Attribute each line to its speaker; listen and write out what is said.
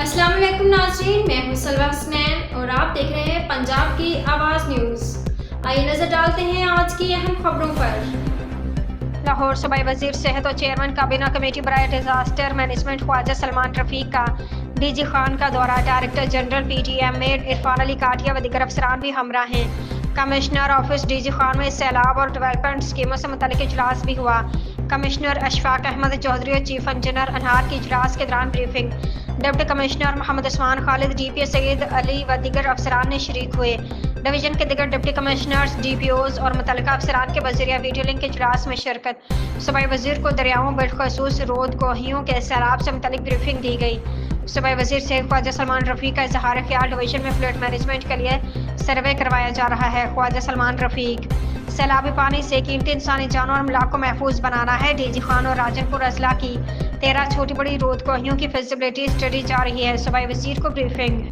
Speaker 1: अस्सलाम वालेकुम नाज़रीन, मैं हूं सलवा हसनैन और आप देख रहे हैं पंजाब की आवाज़ न्यूज़। आइए नजर डालते हैं आज की अहम खबरों पर।
Speaker 2: लाहौर सूबाई वजीर सेहत और चेयरमैन काबीना कमेटी बराए डिजास्टर मैनेजमेंट ख्वाजा सलमान रफीक का डीजी खान का दौरा। डायरेक्टर जनरल पीटीएम में इरफान अली काटिया व दीगर अफसरान भी हमरा हैं। कमिश्नर ऑफिस डीजी खान में सैलाब और डेवलपमेंट स्कीमों से मुतल्लिक इजलास भी हुआ। कमिश्नर अशफाक अहमद चौधरी और चीफ इंजीनियर अनहार की इजलास के दौरान briefing. Deputy commissioner Mohammad Usman Khalid, DPO Syed Ali व दीगर अफसरान ने शरीक हुए। डिवीजन के दीगर डिप्टी कमिश्नर्स, डीपीओज और मुतल्लिका अफसरान के बजरिया वीडियो लिंक इजलास में शिरकत। सूबाई वजीर को दरियाओं बिलखसूस रोद कोहियों के सैलाब से मुतल्लिक ब्रीफिंग दी गई। सूबाई वजीर से ख्वाजा सलमान रफीक का इजहार ख्याल डिवीजन में फ्लड मैनेजमेंट के लिए सर्वे करवाया जा रहा है। ख्वाजा सलमान रफीक, सैलाबी पानी से कीमती इंसानी जानों और अमलाक को महफूज बनाना है। डीजी खान और राजनपुर अजला की 13 छोटी बड़ी रोद कोहियों की फिजिबिलिटी स्टडी जा रही है। सूबाई वजीर को ब्रीफिंग।